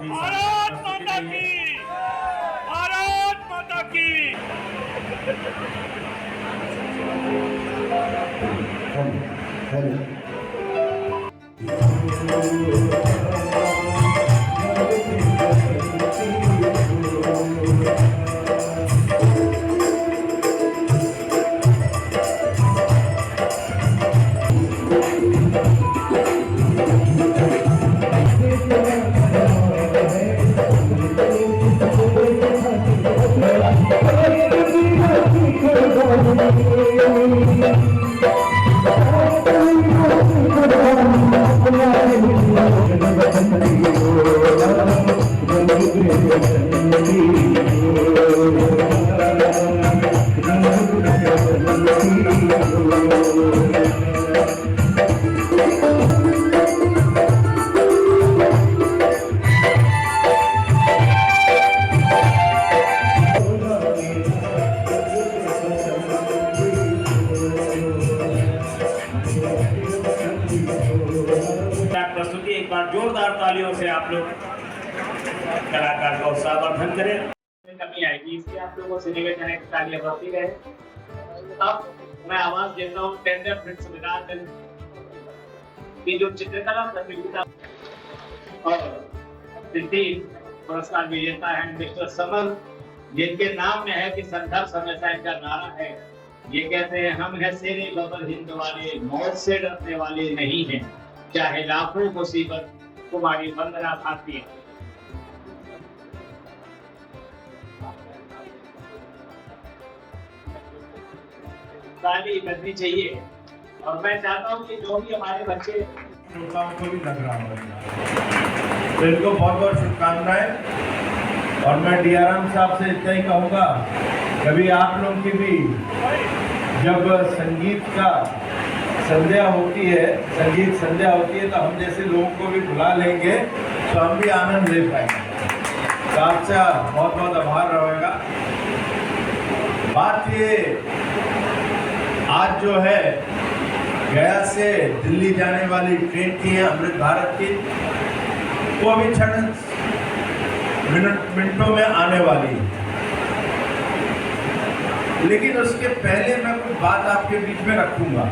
भारत माता की, भारत माता की। प्रस्तुति एक बार जोरदार तालियों से आप लोग कलाकार का उत्साहवर्धन करें। कमी आएगी इसलिए आप लोगों से निवेदन है कि तालियां बढ़ती रहे। अब मैं आवाज देता हूँ टेंडर फिट संविधान की जो चित्रकला प्रतियोगिता और पुरस्कार विजेता है मिस्टर समर, जिनके नाम में है कि संघर्ष हमेशा इनका नारा है। ये कहते हैं हम है शेरे बबर हिंद वाले, मौत से डरने वाले नहीं हैं, चाहे लाखों मुसीबत कुमारी वंदना भाती है। ताली बजनी चाहिए और मैं चाहता हूँ कि जो भी हमारे बच्चे श्रोताओं को भी लग रहा होगा, तो इनको बहुत बहुत शुभकामनाएं। और मैं डीआरएम साहब से इतना ही कहूँगा, कभी आप लोग की भी जब संगीत का संध्या होती है, संगीत संध्या होती है, तो हम जैसे लोगों को भी बुला लेंगे तो हम भी आनंद ले पाएंगे। तो आपका बहुत बहुत आभार रहेगा। बात ये आज जो है गया से दिल्ली जाने वाली ट्रेन की है, अमृत भारत की, वो अभी मिनटों में आने वाली है। लेकिन उसके पहले मैं कुछ बात आपके बीच में रखूंगा।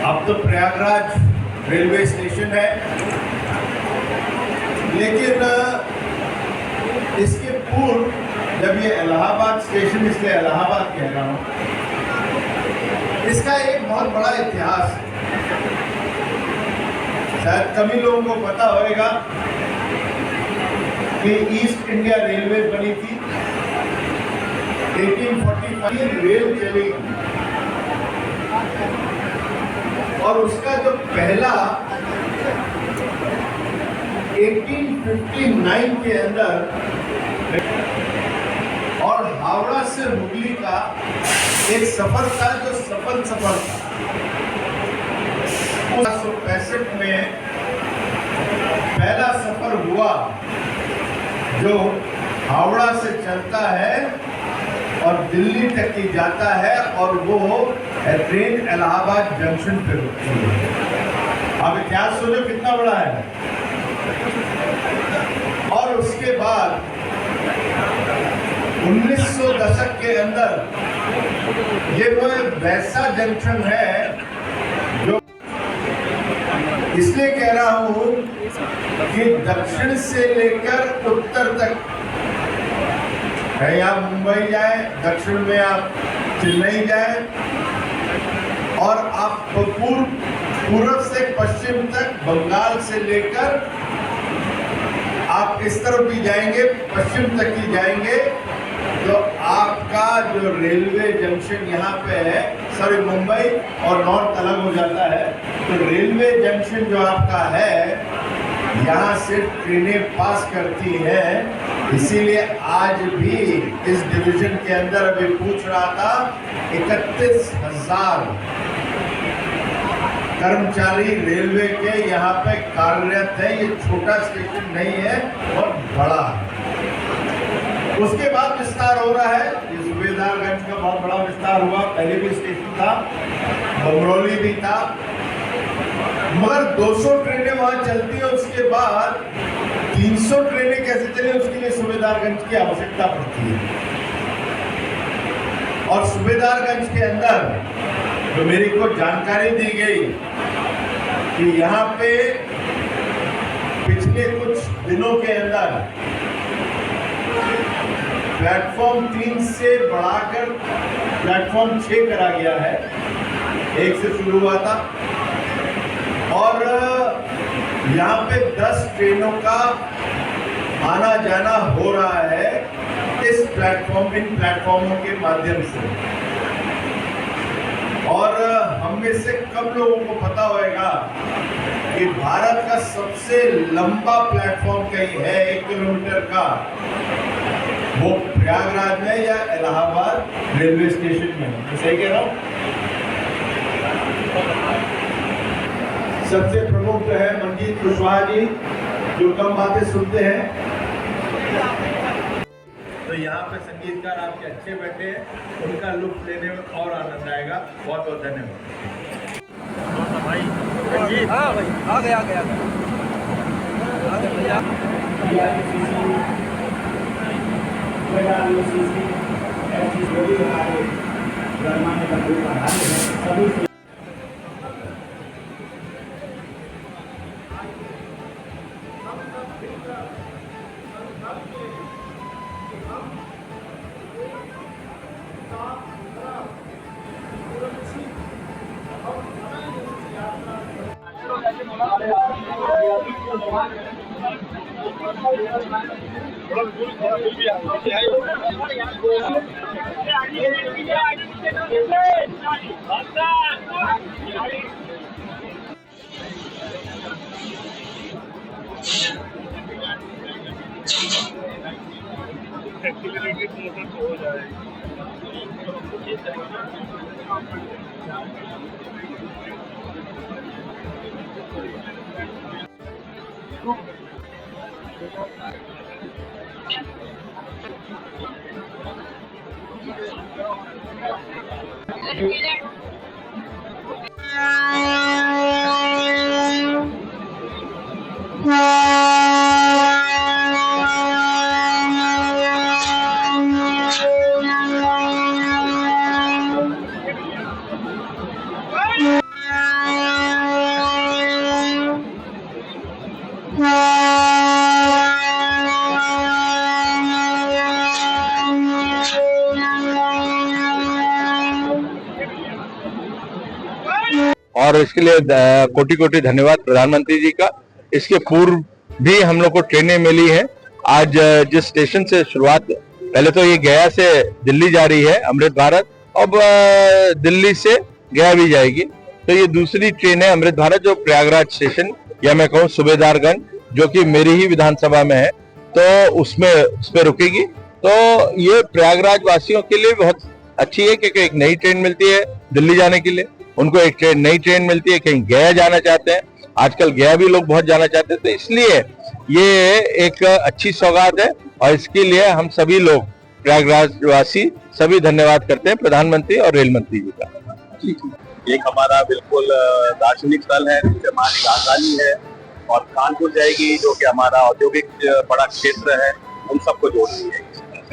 अब तो प्रयागराज रेलवे स्टेशन है, लेकिन इसके पूर्व जब ये इलाहाबाद स्टेशन, इसलिए इलाहाबाद कह रहा हूँ, इसका एक बहुत बड़ा इतिहास है। शायद कभी लोगों को पता होगा कि ईस्ट इंडिया रेलवे बनी थी 1845, रेल चली और उसका जो पहला 1859 के अंदर और हावड़ा से हुगली का एक सफर था जो सफल सफर था। 1965 में पहला सफर हुआ जो हावड़ा से चलता है और दिल्ली तक ही जाता है और वो ट्रेन इलाहाबाद जंक्शन पे रुकती है। अब इतिहास सोचो कितना बड़ा है। और उसके बाद 1900 दशक के अंदर ये वो वैसा जंक्शन है जो, इसलिए कह रहा हूं कि दक्षिण से लेकर उत्तर तक कहीं आप मुंबई जाए, दक्षिण में आप चेन्नई जाए, और आप पूर्व से पश्चिम तक बंगाल से लेकर आप इस तरफ भी जाएंगे, पश्चिम तक ही जाएंगे, तो आपका जो रेलवे जंक्शन यहाँ पे है, सॉरी मुंबई और नॉर्थ अलग हो जाता है, तो रेलवे जंक्शन जो आपका है यहाँ से ट्रेनें पास करती हैं। इसीलिए आज भी इस डिवीजन के अंदर अभी पूछ रहा था 31,000 कर्मचारी रेलवे के यहाँ पे कार्यरत है। ये छोटा स्टेशन नहीं है, बहुत बड़ा है। उसके बाद विस्तार हो रहा है, ये सुबेदारगंज का बहुत बड़ा विस्तार हुआ। पहले भी स्टेशन था, बमरौली भी था, मगर 200 ट्रेनें वहां चलती है, उसके बाद 300 ट्रेनें कैसे चले, उसके लिए सुबेदारगंज की आवश्यकता पड़ती है। और सुबेदारगंज के अंदर जो मेरी को जानकारी दी गई कि यहाँ पे पिछले कुछ दिनों के अंदर प्लेटफॉर्म 3 से बढ़ाकर प्लेटफॉर्म 6 करा गया है। 1 से शुरू हुआ था और यहाँ पे 10 ट्रेनों का आना जाना हो रहा है इस प्लेटफॉर्म, इन प्लेटफॉर्मों के माध्यम से। और हम में से कब लोगों को पता होगा कि भारत का सबसे लंबा प्लेटफॉर्म कहीं है 1 किलोमीटर का, वो प्रयागराज में या इलाहाबाद रेलवे स्टेशन में। मैं सही कह रहा हूँ? सबसे प्रमुख जो है मंजीत कुशवाहा जी, जो कम बातें सुनते हैं। तो यहाँ पे संगीतकार आपके अच्छे बैठे हैं, उनका लुत्फ लेने में और आनंद आएगा। बहुत बहुत धन्यवाद। हाँ भाई, आ गया एक्सीलरेटेड मोटर तो हो जाएगा। और इसके लिए कोटि कोटि धन्यवाद प्रधानमंत्री जी का। इसके पूर्व भी हम लोग को ट्रेनें मिली हैं। आज जिस स्टेशन से शुरुआत, पहले तो ये गया से दिल्ली जा रही है अमृत भारत, अब दिल्ली से गया भी जाएगी, तो ये दूसरी ट्रेन है अमृत भारत जो प्रयागराज स्टेशन या मैं कहूँ सुबेदारगंज, जो कि मेरी ही विधानसभा में है, तो उस पे रुकेगी। तो ये प्रयागराज वासियों के लिए बहुत अच्छी है क्योंकि एक नई ट्रेन मिलती है दिल्ली जाने के लिए, उनको एक नई ट्रेन मिलती है, कहीं गया जाना चाहते हैं, आजकल गया भी लोग बहुत जाना चाहते हैं, तो इसलिए ये एक अच्छी सौगात है और इसके लिए हम सभी लोग प्रयागराज वासी सभी धन्यवाद करते हैं प्रधानमंत्री और रेल मंत्री जी का। एक हमारा बिल्कुल दार्शनिक स्थल है, हमारी राजधानी है, और कानपुर जाएगी जो कि हमारा औद्योगिक बड़ा क्षेत्र है, उन सबको जोड़ रही है।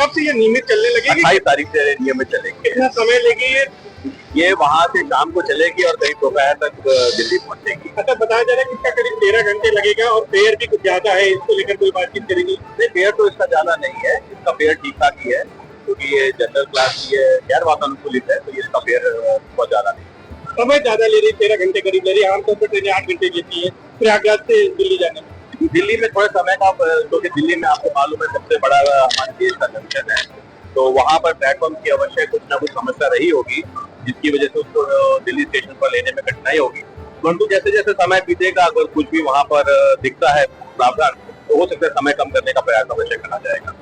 कब से ये नियमित चलने लगेगी? 28 तारीख से नियमित चलेंगे। कितना समय लेगी ये? ये वहाँ से शाम को चलेगी और कहीं दोपहर तक दिल्ली पहुंचेगी। अच्छा, बताया जा रहा है कि इसका करीब 13 घंटे लगेगा और फेयर भी कुछ ज्यादा है, इसको लेकर कोई बातचीत करेगी? नहीं, फेयर तो इसका ज्यादा नहीं है, इसका फेयर ठीक ठाक ही है, क्योंकि ये जनरल क्लास की है, गैर वातानुकूलित है, तो इसका फेयर बहुत ज्यादा नहीं है। समय ज्यादा ले रही, 13 घंटे करीब ले रही है। आमतौर पर ट्रेनें 8 घंटे लेती है प्रयागराज से दिल्ली जाने में। दिल्ली में थोड़े समय का, क्योंकि दिल्ली में आपको मालूम है सबसे बड़ा हमारे देश का जंक्शन है, तो वहाँ पर प्लेटफॉर्म की अवश्य कुछ ना कुछ समस्या रही होगी, जिसकी वजह से उसको दिल्ली स्टेशन पर लेने में कठिनाई होगी। परंतु जैसे जैसे समय बीतेगा, अगर कुछ भी वहाँ पर दिखता है प्रावधान, तो हो सकता है समय कम करने का प्रयास अवश्य करना जाएगा।